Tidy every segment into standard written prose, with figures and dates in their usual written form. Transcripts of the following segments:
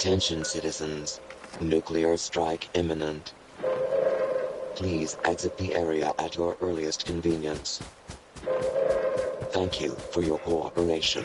Attention citizens. Nuclear strike imminent. Please exit the area at your earliest convenience. Thank you for your cooperation.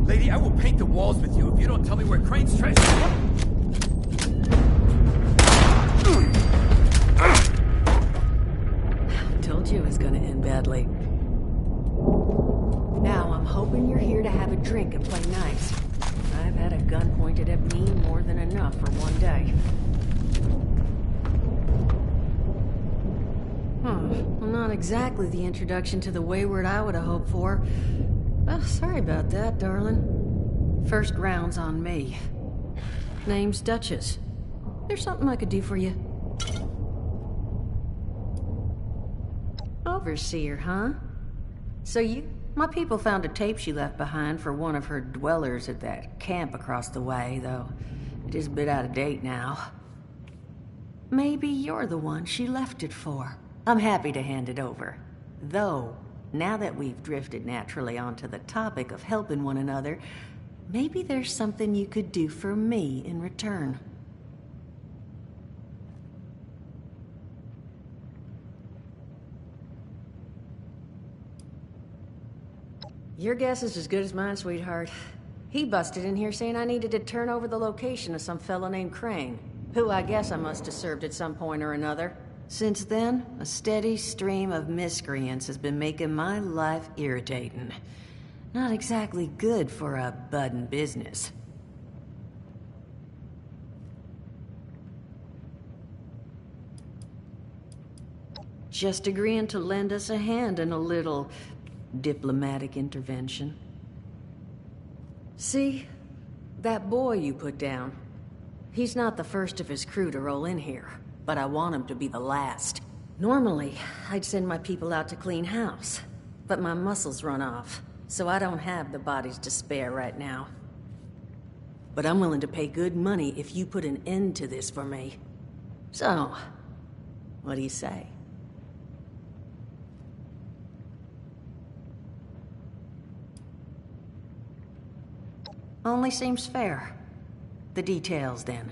Lady, I will paint the walls with you if you don't tell me where Crane's treasure is. Told you it was gonna end badly. Now I'm hoping you're here to have a drink and play nice. I've had a gun pointed at me more than enough for one day. Well, not exactly the introduction to the Wayward I would have hoped for. Oh, sorry about that, darling. First round's on me. Name's Duchess. There's something I could do for you. Overseer, huh? So my people found a tape she left behind for one of her dwellers at that camp across the way, though it is a bit out of date now. Maybe you're the one she left it for. I'm happy to hand it over. Though, now that we've drifted naturally onto the topic of helping one another, maybe there's something you could do for me in return. Your guess is as good as mine, sweetheart. He busted in here saying I needed to turn over the location of some fellow named Crane, who I guess I must have served at some point or another. Since then, a steady stream of miscreants has been making my life irritating. Not exactly good for a budding business. Just agreeing to lend us a hand in a little diplomatic intervention. See? That boy you put down. He's not the first of his crew to roll in here, but I want him to be the last. Normally, I'd send my people out to clean house, but my muscles run off, so I don't have the bodies to spare right now. But I'm willing to pay good money if you put an end to this for me. So, what do you say? Only seems fair. The details, then.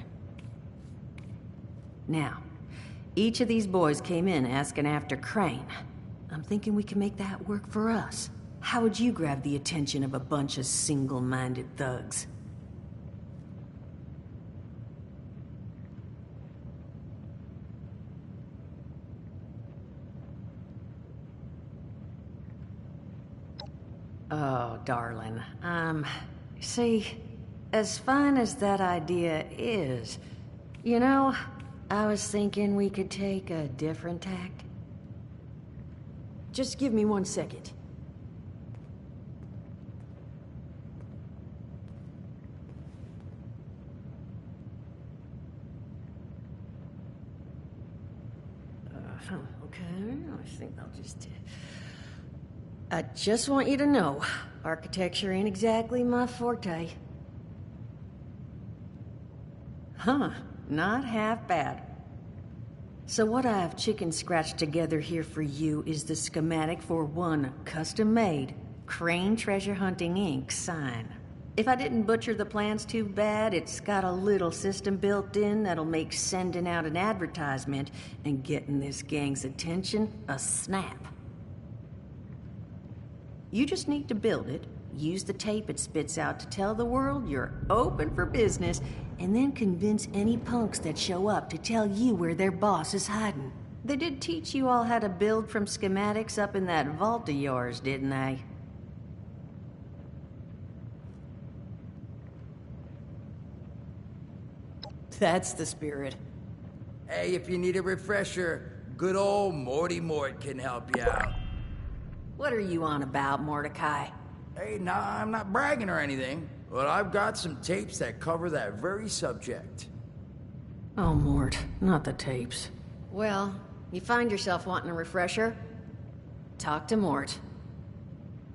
Now, each of these boys came in asking after Crane. I'm thinking we can make that work for us. How would you grab the attention of a bunch of single-minded thugs? Oh, darling. See, as fine as that idea is, you know, I was thinking we could take a different tack. Just give me 1 second. Okay, I think I'll just... I just want you to know, architecture ain't exactly my forte. Huh, not half bad. So what I have chicken scratched together here for you is the schematic for one custom-made Crane Treasure Hunting Inc. sign. If I didn't butcher the plans too bad, it's got a little system built in that'll make sending out an advertisement and getting this gang's attention a snap. You just need to build it, use the tape it spits out to tell the world you're open for business, and then convince any punks that show up to tell you where their boss is hiding. They did teach you all how to build from schematics up in that vault of yours, didn't they? That's the spirit. Hey, if you need a refresher, good old Morty Mort can help you out. What are you on about, Mordecai? Hey, nah, I'm not bragging or anything, but I've got some tapes that cover that very subject. Oh, Mort, not the tapes. Well, you find yourself wanting a refresher? Talk to Mort.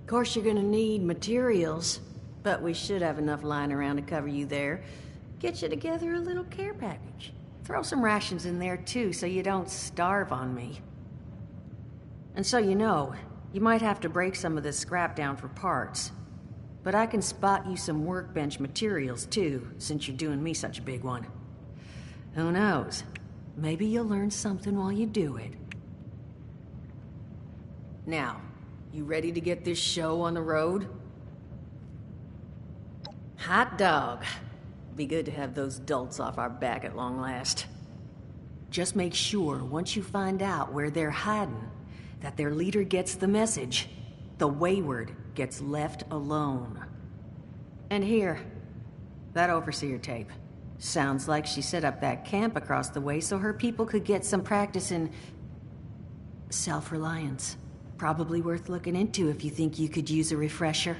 Of course, you're gonna need materials, but we should have enough lying around to cover you there. Get you together a little care package. Throw some rations in there, too, so you don't starve on me. And so you know, you might have to break some of this scrap down for parts. But I can spot you some workbench materials, too, since you're doing me such a big one. Who knows? Maybe you'll learn something while you do it. Now, you ready to get this show on the road? Hot dog. Be good to have those dolts off our back at long last. Just make sure, once you find out where they're hiding, that their leader gets the message. The wayward gets left alone. And here, that overseer tape. Sounds like she set up that camp across the way so her people could get some practice in self-reliance. Probably worth looking into if you think you could use a refresher.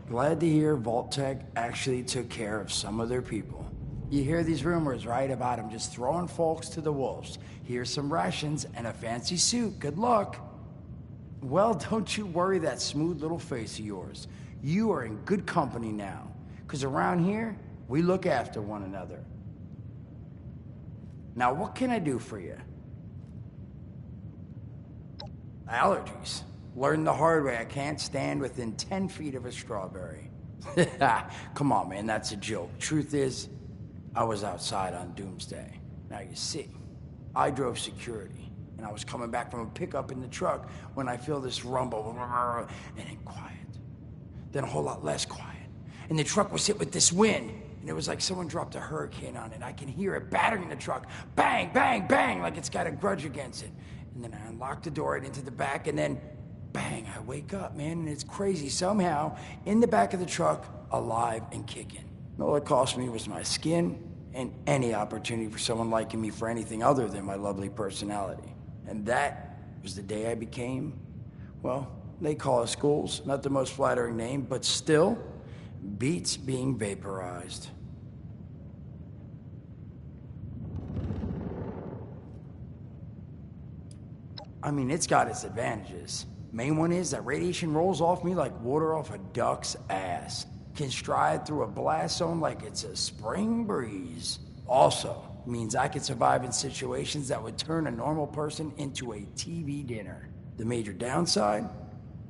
glad to hear Vault-Tec actually took care of some of their people. You hear these rumors, right, about them just throwing folks to the wolves. Here's some rations and a fancy suit. Good luck. Well, don't you worry that smooth little face of yours. You are in good company now. Because around here, we look after one another. Now, what can I do for you? Allergies. Learned the hard way I can't stand within 10 feet of a strawberry. Come on, man, that's a joke. Truth is, I was outside on Doomsday. Now, you see, I drove security, and I was coming back from a pickup in the truck when I feel this rumble, and then quiet. Then a whole lot less quiet. And the truck was hit with this wind, and it was like someone dropped a hurricane on it. I can hear it battering the truck. Bang, bang, bang, like it's got a grudge against it. And then I unlocked the door and into the back, and then bang, I wake up, man, and it's crazy. Somehow, in the back of the truck, alive and kicking. All it cost me was my skin and any opportunity for someone liking me for anything other than my lovely personality. And that was the day I became, well, they call us ghouls. Not the most flattering name, but still beats being vaporized. I mean, it's got its advantages. Main one is that radiation rolls off me like water off a duck's ass. Can stride through a blast zone like it's a spring breeze. Also, means I can survive in situations that would turn a normal person into a TV dinner. The major downside?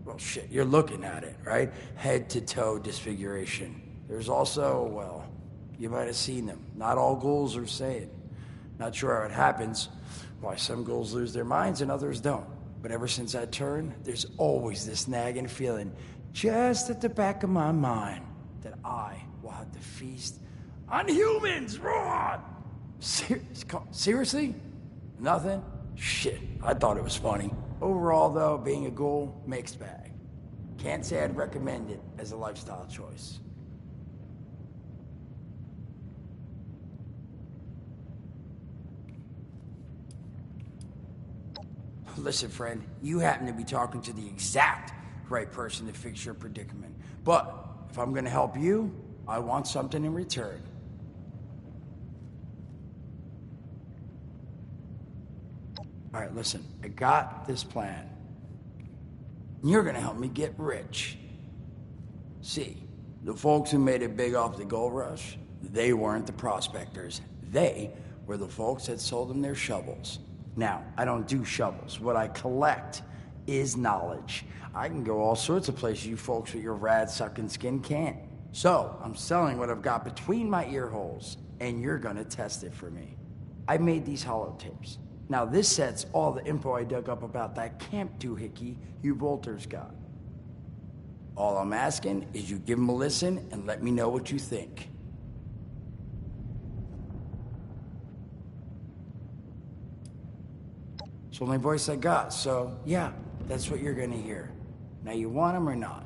Well, shit, you're looking at it, right? Head to toe disfiguration. There's also, well, you might have seen them. Not all ghouls are sane. Not sure how it happens, why some ghouls lose their minds and others don't. But ever since I turned, there's always this nagging feeling just at the back of my mind that I will have to feast on humans, raw! Seriously? Nothing? Shit, I thought it was funny. Overall, though, being a ghoul, mixed bag. Can't say I'd recommend it as a lifestyle choice. Listen, friend, you happen to be talking to the exact right person to fix your predicament. But if I'm gonna help you, I want something in return. All right, listen, I got this plan. You're gonna help me get rich. See, the folks who made it big off the gold rush, they weren't the prospectors. They were the folks that sold them their shovels. Now, I don't do shovels. What I collect is knowledge. I can go all sorts of places you folks with your rad-sucking skin can't. So, I'm selling what I've got between my ear holes, and you're gonna test it for me. I made these holotapes. Now, this set's all the info I dug up about that camp doohickey you Volters got. All I'm asking is you give them a listen and let me know what you think. It's the only voice I got, so yeah, that's what you're gonna hear. Now, you want them or not?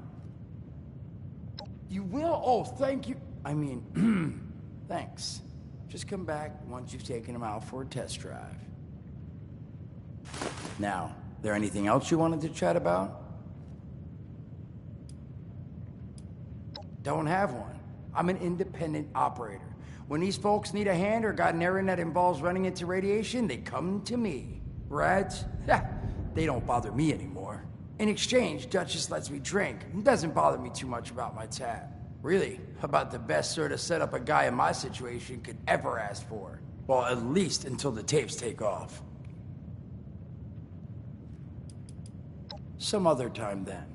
You will? Oh, thank you. I mean, thanks. Just come back once you've taken them out for a test drive. Now, there anything else you wanted to chat about? Don't have one. I'm an independent operator. When these folks need a hand or got an errand that involves running into radiation, they come to me. Rats? They don't bother me anymore. In exchange, Duchess lets me drink. It doesn't bother me too much about my tab. Really, about the best sort of setup a guy in my situation could ever ask for. Well, at least until the tapes take off. Some other time then.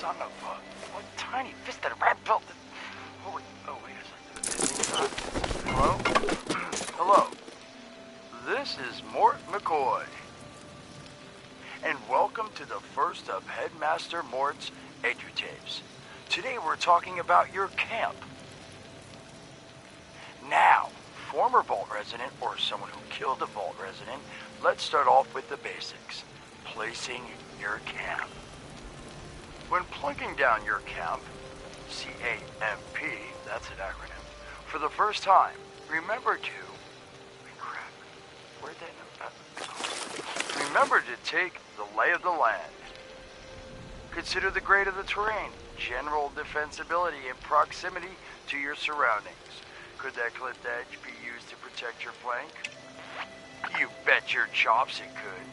son of a... What tiny-fisted rat built it? Oh, wait a second. Hello? Hello. This is Mort McCoy. And welcome to the first of Headmaster Mort's EduTapes. Today we're talking about your camp. Now, former Vault resident or someone who killed a Vault resident, let's start off with the basics. Placing your camp. When plunking down your camp, C-A-M-P, that's an acronym, for the first time, remember to... Crap. Where'd that... Remember to take the lay of the land. Consider the grade of the terrain, general defensibility, and proximity to your surroundings. Could that clipped edge be used to protect your flank? You bet your chops it could.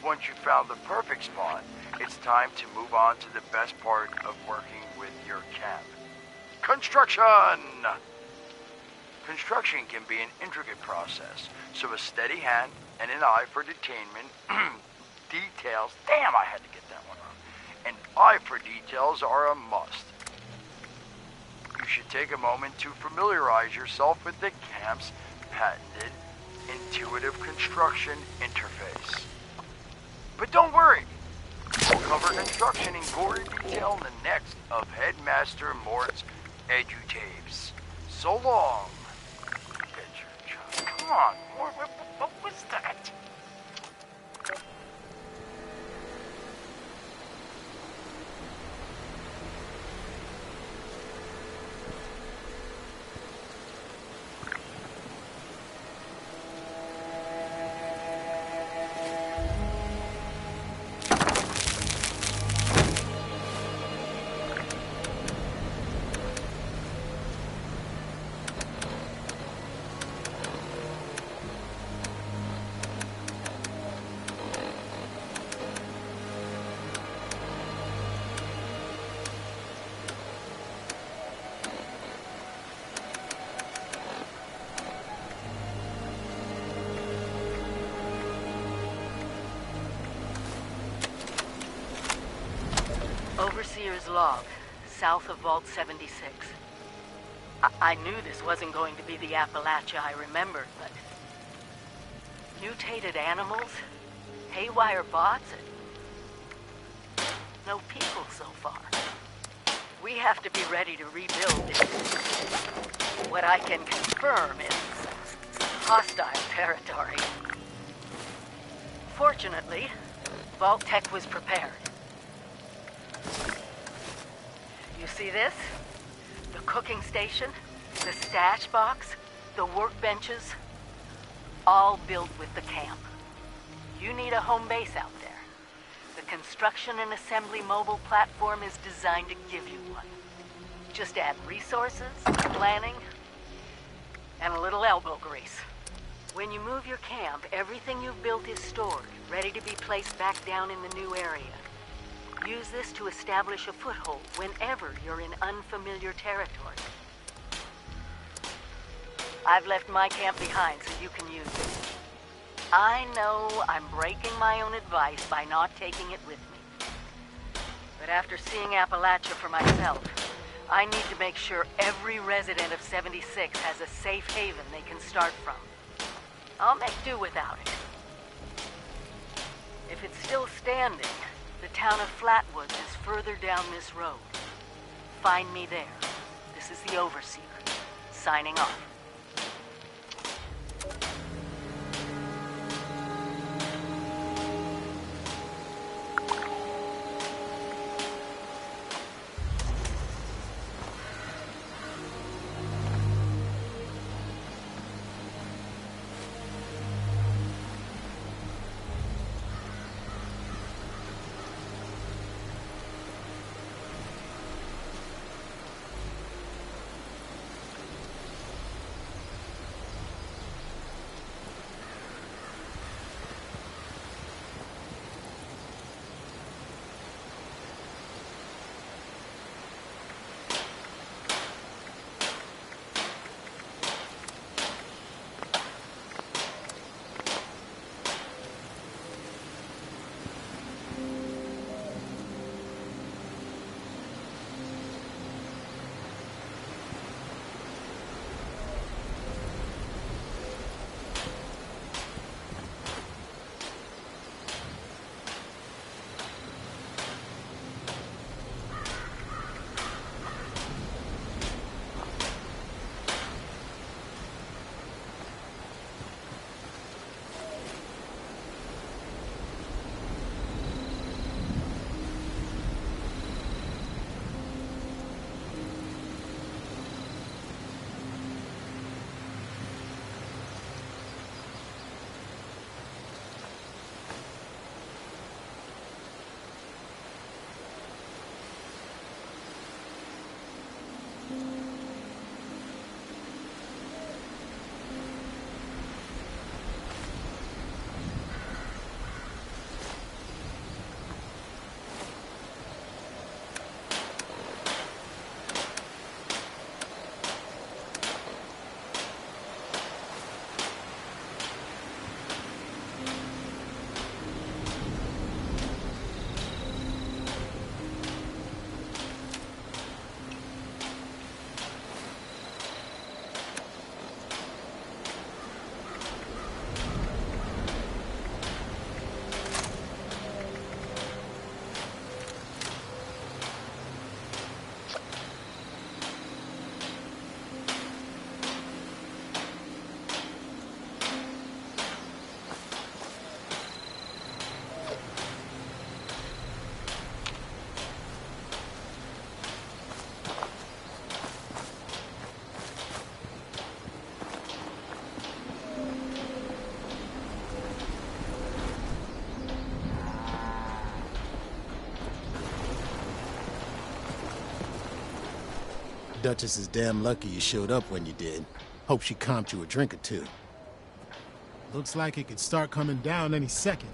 Once you found the perfect spot, it's time to move on to the best part of working with your camp. Construction! Construction can be an intricate process, so a steady hand and an eye for detainment, details, damn, I had to get that one wrong. An eye for details are a must. You should take a moment to familiarize yourself with the camp's patented intuitive construction interface. But don't worry, we'll cover construction in gory detail in the next of Headmaster Mort's EduTapes. So long. Come on, Mort, what was that? Overseer's log, south of Vault 76. I knew this wasn't going to be the Appalachia I remembered, but... mutated animals, haywire bots, and no people so far. We have to be ready to rebuild it. What I can confirm is hostile territory. Fortunately, Vault Tech was prepared. You see this? The cooking station, the stash box, the workbenches, all built with the camp. You need a home base out there. The construction and assembly mobile platform is designed to give you one. Just add resources, planning, and a little elbow grease. When you move your camp, everything you've built is stored, ready to be placed back down in the new area. Use this to establish a foothold whenever you're in unfamiliar territory. I've left my camp behind so you can use it. I know I'm breaking my own advice by not taking it with me. But after seeing Appalachia for myself, I need to make sure every resident of 76 has a safe haven they can start from. I'll make do without it. If it's still standing, the town of Flatwoods is further down this road. Find me there. This is the Overseer, signing off. Duchess is damn lucky you showed up when you did. Hope she comped you a drink or two. Looks like it could start coming down any second.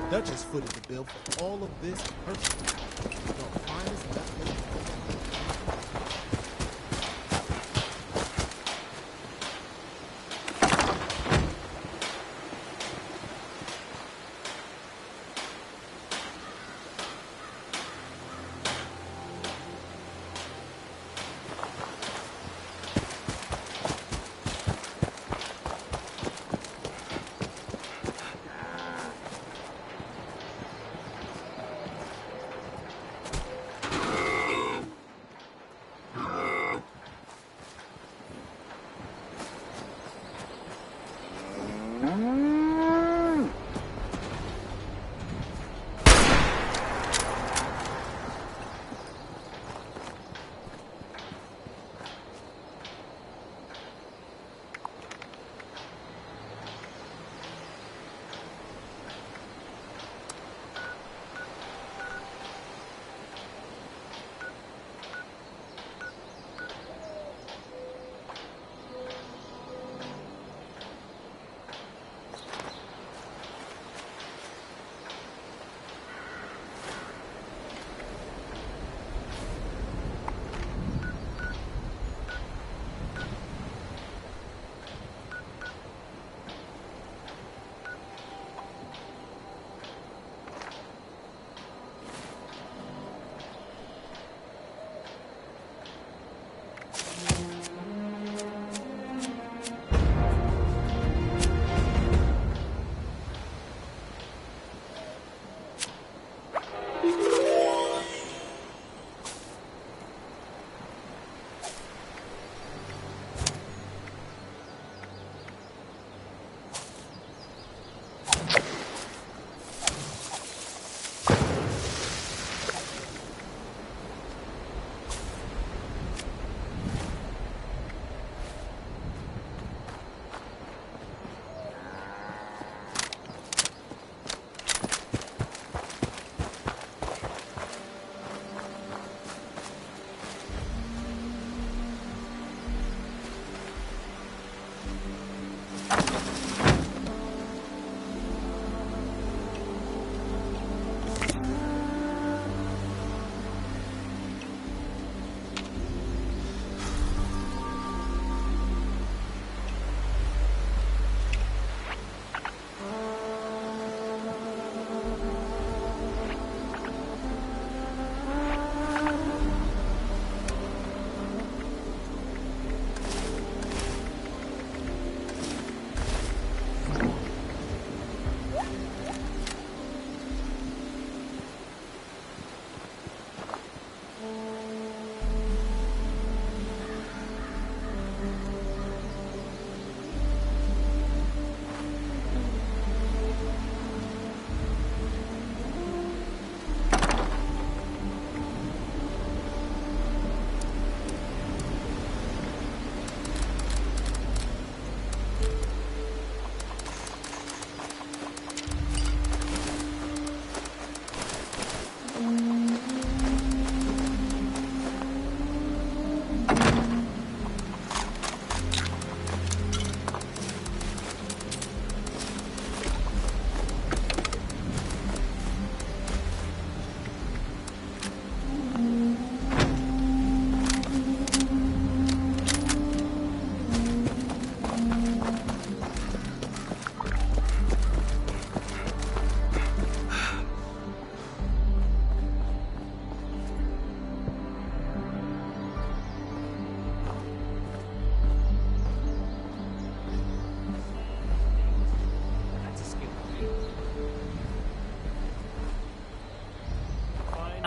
Duchess footed the bill for all of this personally. The finest nutmeg.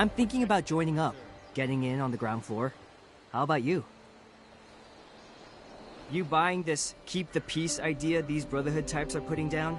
I'm thinking about joining up, getting in on the ground floor. How about you? You buying this keep the peace idea these Brotherhood types are putting down?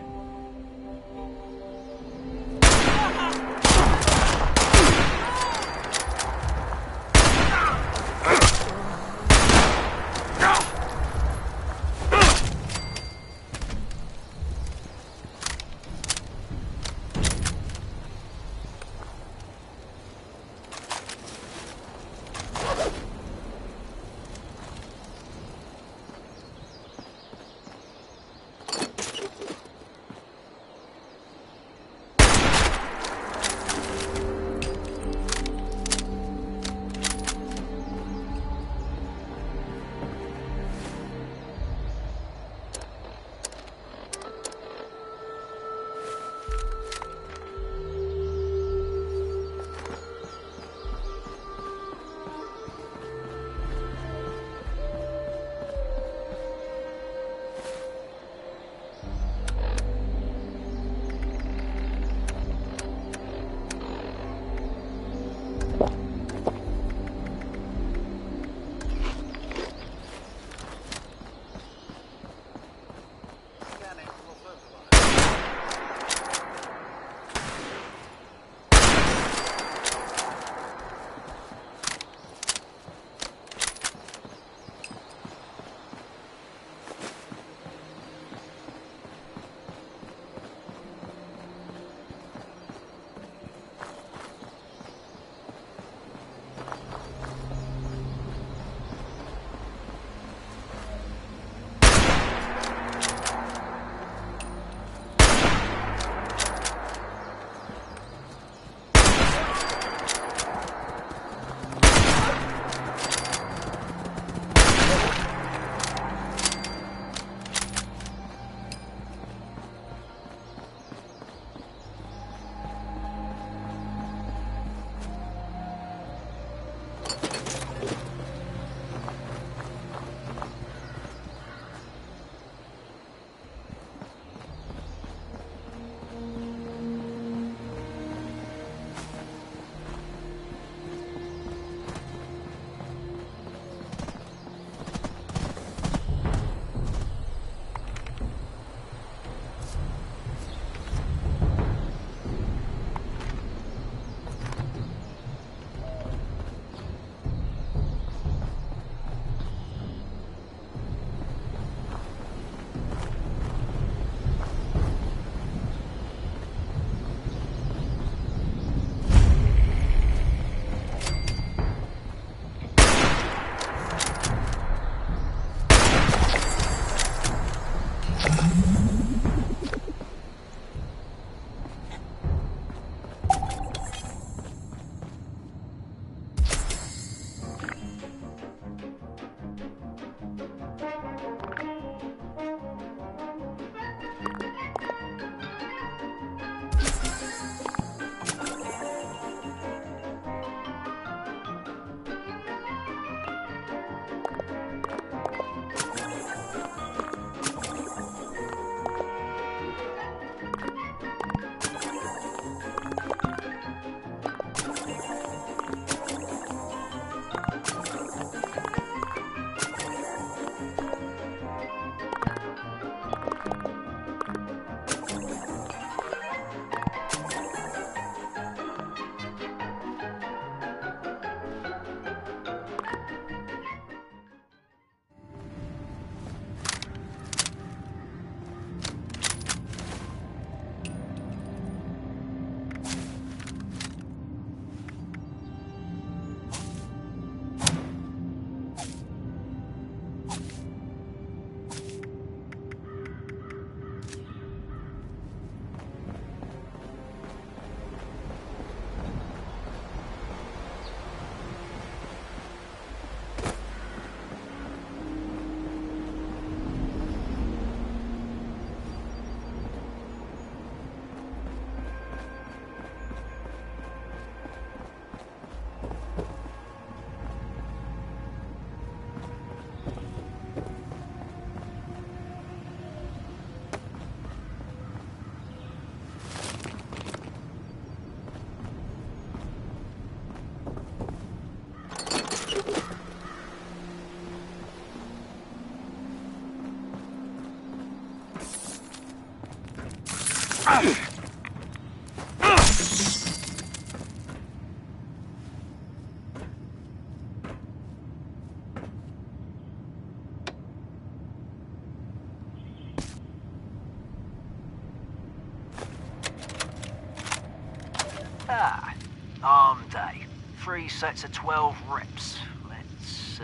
Arm day. 3 sets of 12 reps. Let's see.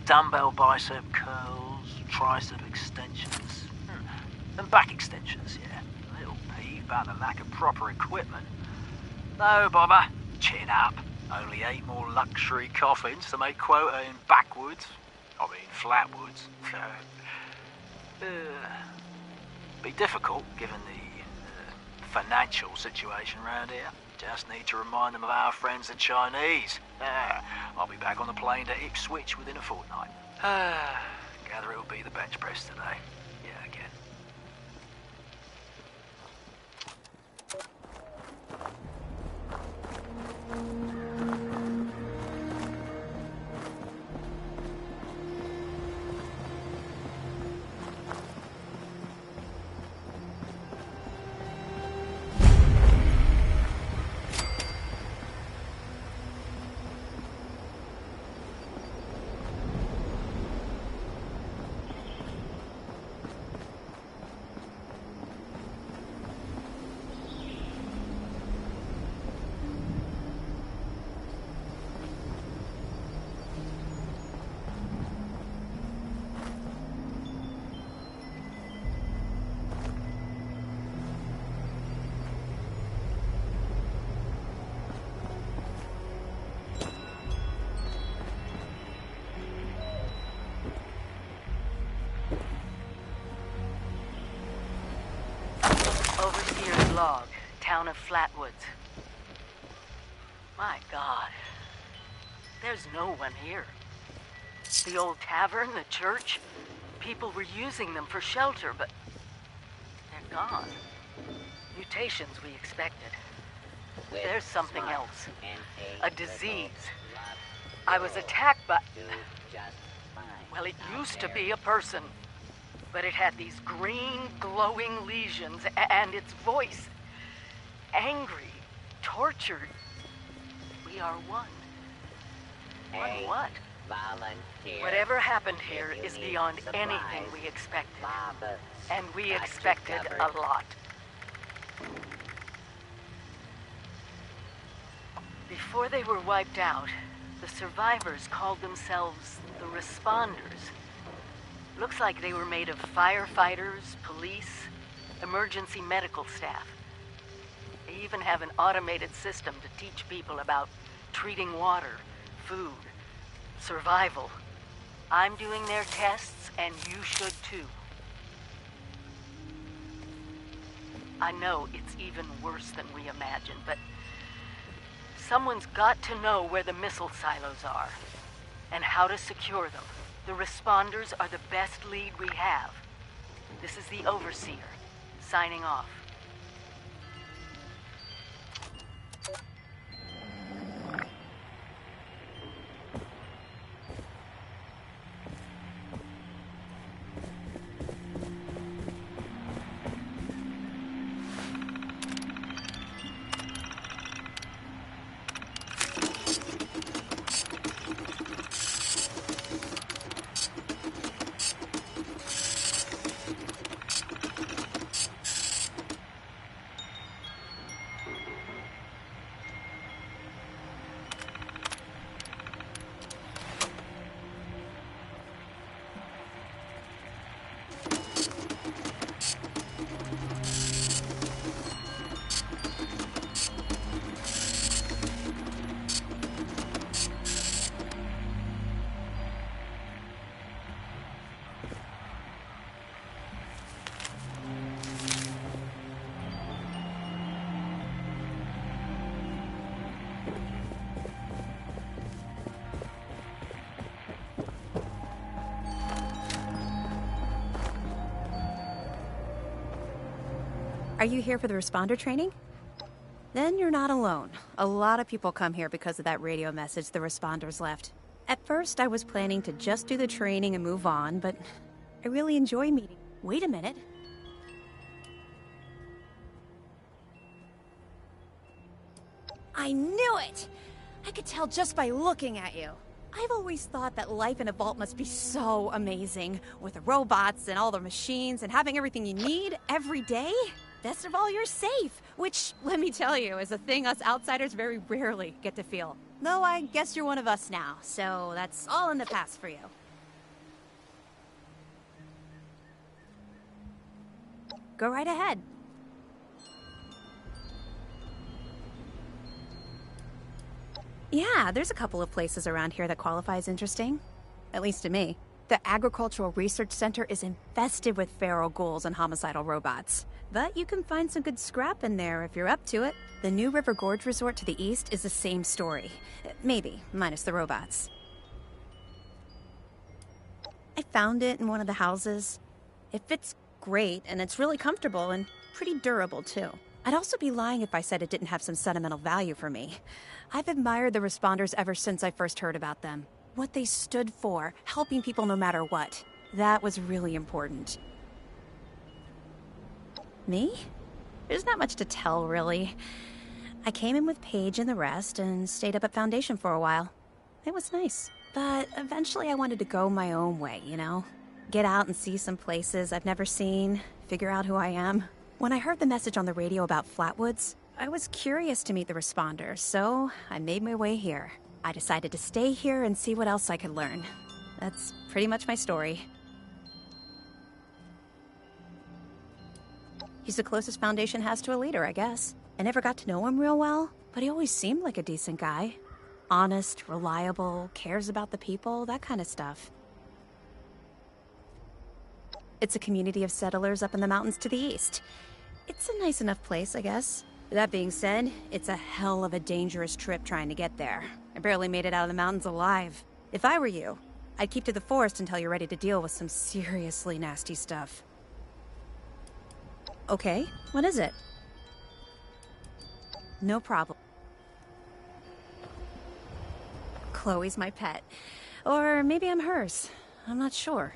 Dumbbell bicep curls, tricep extensions, and back extensions, yeah. A little peeved about the lack of proper equipment. No bother. Chin up. Only 8 more luxury coffins to make quota in backwoods. I mean, flatwoods. Be difficult, given the financial situation around here. Just need to remind them of our friends the Chinese. I'll be back on the plane to Ipswich within a fortnight. Gather it'll be the bench press today. Yeah, again. Overseer's log, town of Flatwoods. My God, there's no one here. The old tavern, the church, people were using them for shelter, but they're gone. Mutations we expected. There's something else. A disease. I was attacked by... Well, it used to be a person. But it had these green, glowing lesions, and its voice. Angry, tortured. We are one. One what? Whatever happened here is beyond anything we expected. And we expected a lot. Before they were wiped out, the survivors called themselves the Responders. Looks like they were made of firefighters, police, emergency medical staff. They even have an automated system to teach people about treating water, food, survival. I'm doing their tests, and you should too. I know it's even worse than we imagined, but someone's got to know where the missile silos are and how to secure them. The Responders are the best lead we have. This is the Overseer, signing off. Are you here for the responder training? Then you're not alone. A lot of people come here because of that radio message the responders left. At first, I was planning to just do the training and move on, but I really enjoy meeting. Wait a minute. I knew it! I could tell just by looking at you. I've always thought that life in a vault must be so amazing, with the robots and all the machines and having everything you need every day. Best of all, you're safe, which, let me tell you, is a thing us outsiders very rarely get to feel. Though I guess you're one of us now, so that's all in the past for you. Go right ahead. Yeah, there's a couple of places around here that qualify as interesting. At least to me. The Agricultural Research Center is infested with feral ghouls and homicidal robots. But you can find some good scrap in there if you're up to it. The New River Gorge Resort to the east is the same story. Maybe, minus the robots. I found it in one of the houses. It fits great, and it's really comfortable and pretty durable, too. I'd also be lying if I said it didn't have some sentimental value for me. I've admired the Responders ever since I first heard about them. What they stood for, helping people no matter what. That was really important. Me? There's not much to tell, really. I came in with Paige and the rest and stayed up at Foundation for a while. It was nice. But eventually I wanted to go my own way, you know? Get out and see some places I've never seen, figure out who I am. When I heard the message on the radio about Flatwoods, I was curious to meet the Responders, so I made my way here. I decided to stay here and see what else I could learn. That's pretty much my story. He's the closest Foundation has to a leader, I guess. I never got to know him real well, but he always seemed like a decent guy. Honest, reliable, cares about the people, that kind of stuff. It's a community of settlers up in the mountains to the east. It's a nice enough place, I guess. That being said, it's a hell of a dangerous trip trying to get there. I barely made it out of the mountains alive. If I were you, I'd keep to the forest until you're ready to deal with some seriously nasty stuff. Okay, what is it? No problem. Chloe's my pet. Or maybe I'm hers. I'm not sure.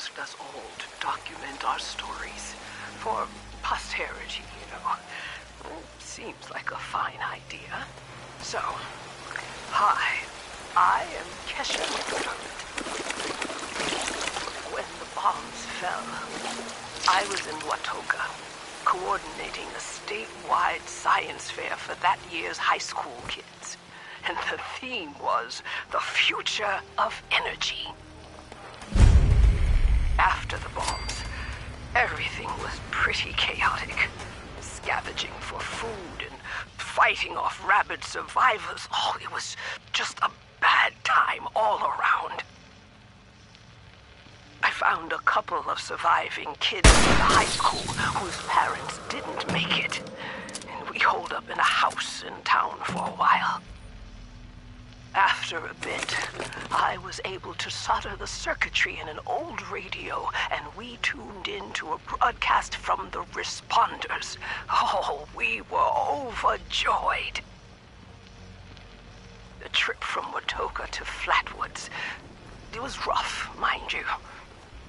asked us all to document our stories for posterity, you know. Seems like a fine idea. So, hi, I am Kesha McDermott. When the bombs fell, I was in Watoga, coordinating a statewide science fair for that year's high school kids. And the theme was the future of energy. After the bombs, everything was pretty chaotic. Scavenging for food and fighting off rabid survivors. Oh, it was just a bad time all around. I found a couple of surviving kids in the high school whose parents didn't make it. And we holed up in a house in town for a while. After a bit, I was able to solder the circuitry in an old radio, and we tuned into a broadcast from the responders. Oh, we were overjoyed. The trip from Watoga to Flatwoods, it was rough, mind you.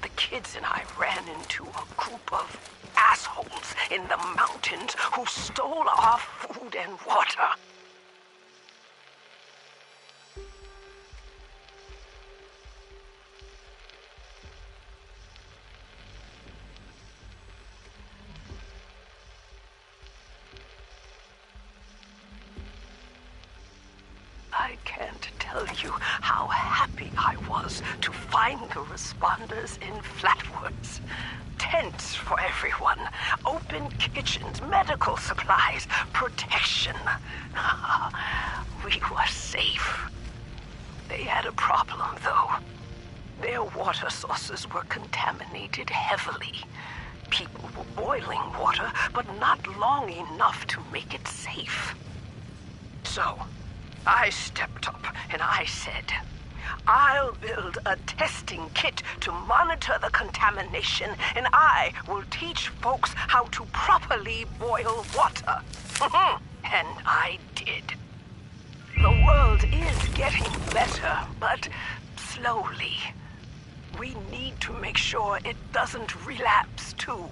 The kids and I ran into a group of assholes in the mountains who stole our food and water. I can't tell you how happy I was to find the responders in Flatwoods. Tents for everyone, open kitchens, medical supplies, protection. We were safe. They had a problem, though. Their water sources were contaminated heavily. People were boiling water, but not long enough to make it safe. So, I stepped up and I said, I'll build a testing kit to monitor the contamination, and I will teach folks how to properly boil water. And I did. The world is getting better, but slowly. We need to make sure it doesn't relapse, too.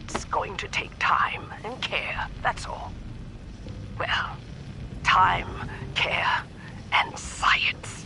It's going to take time and care, that's all. Well, time, care, and science.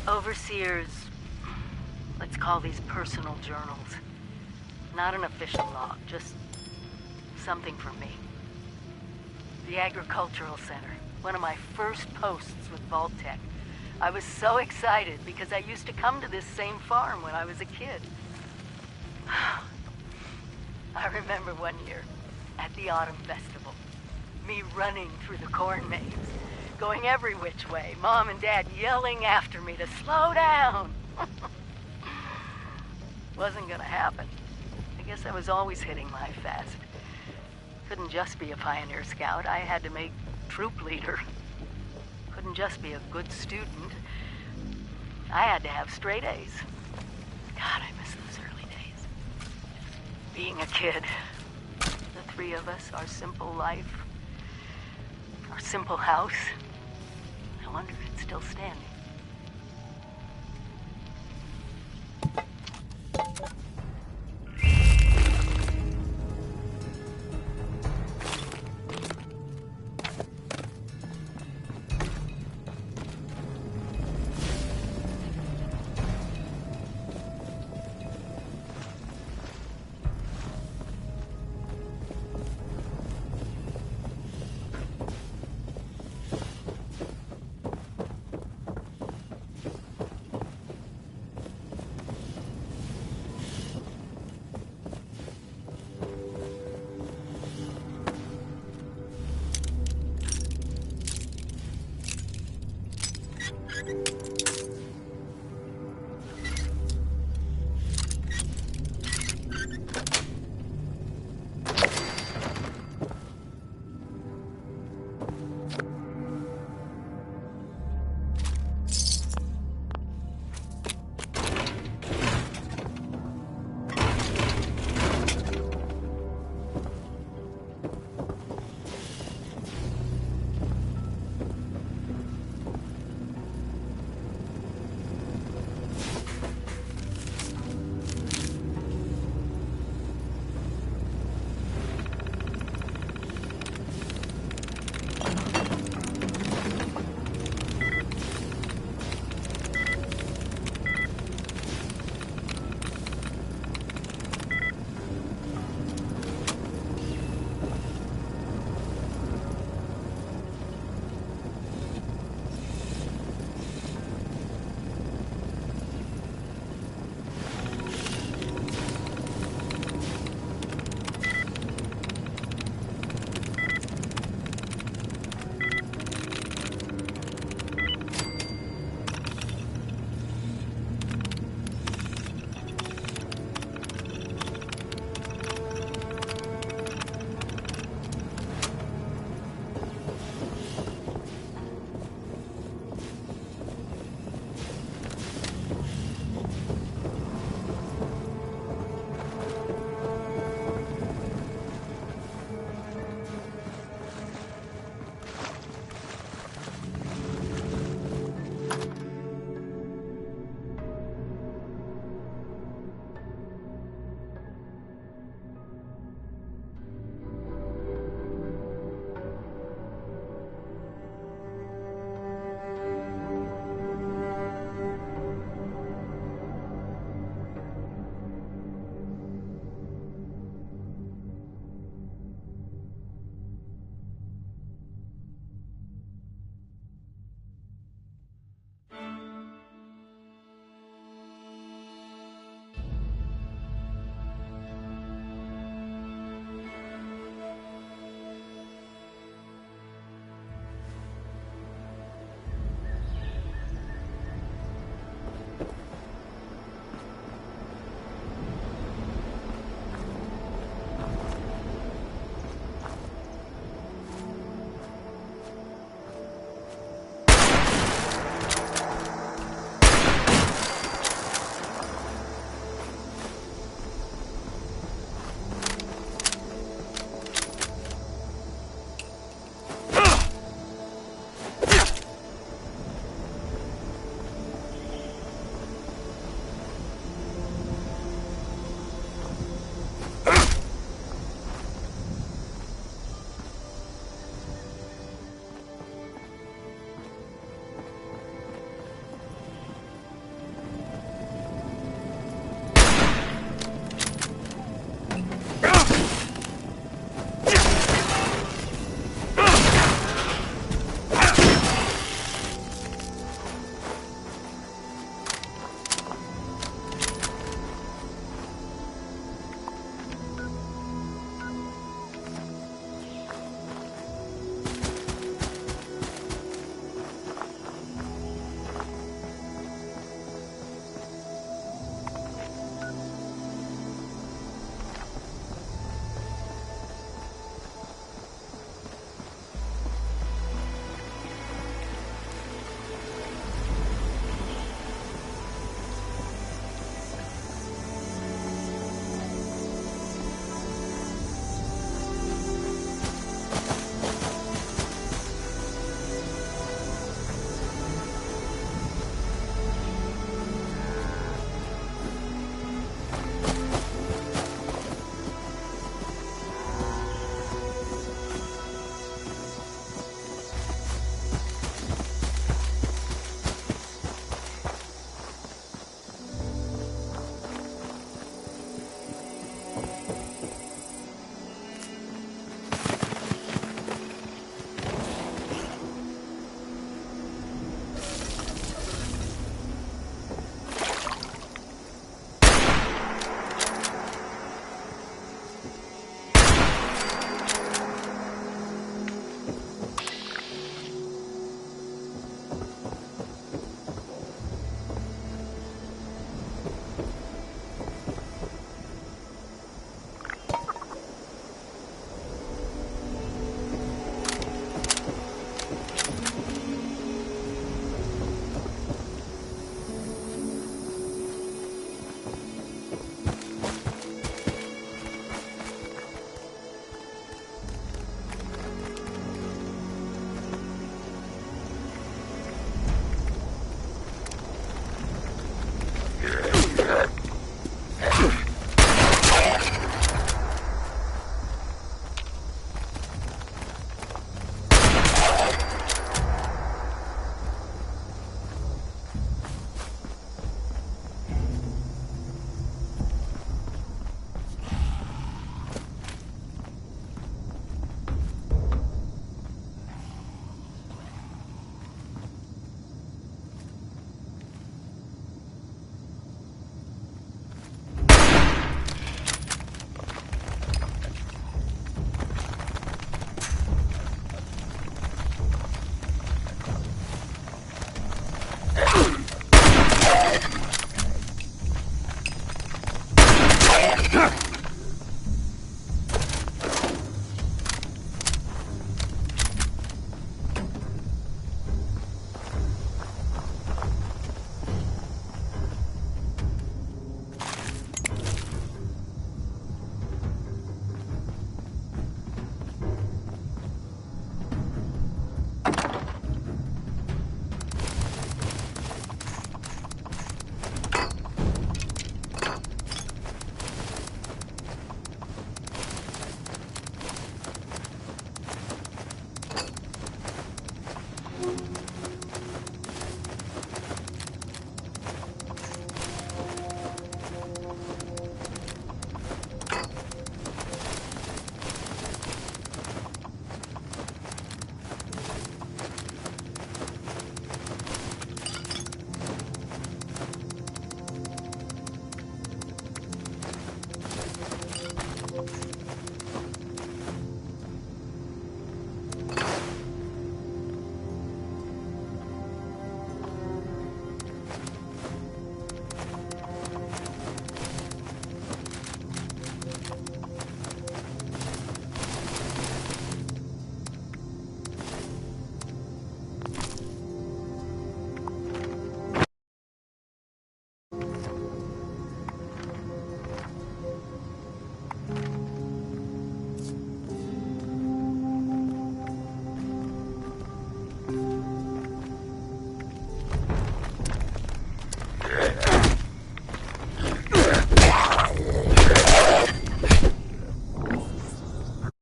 Overseer's, let's call these personal journals. Not an official log, just something from me. The Agricultural Center, one of my first posts with Vault-Tec. I was so excited because I used to come to this same farm when I was a kid. I remember one year at the Autumn Festival, me running through the corn maze, going every which way, Mom and Dad yelling after me to slow down. Wasn't gonna happen. I guess I was always hitting life fast. Couldn't just be a pioneer scout, I had to make troop leader. Couldn't just be a good student. I had to have straight A's. God, I miss those early days. Being a kid, the three of us, our simple life, our simple house. I wonder if it's still standing.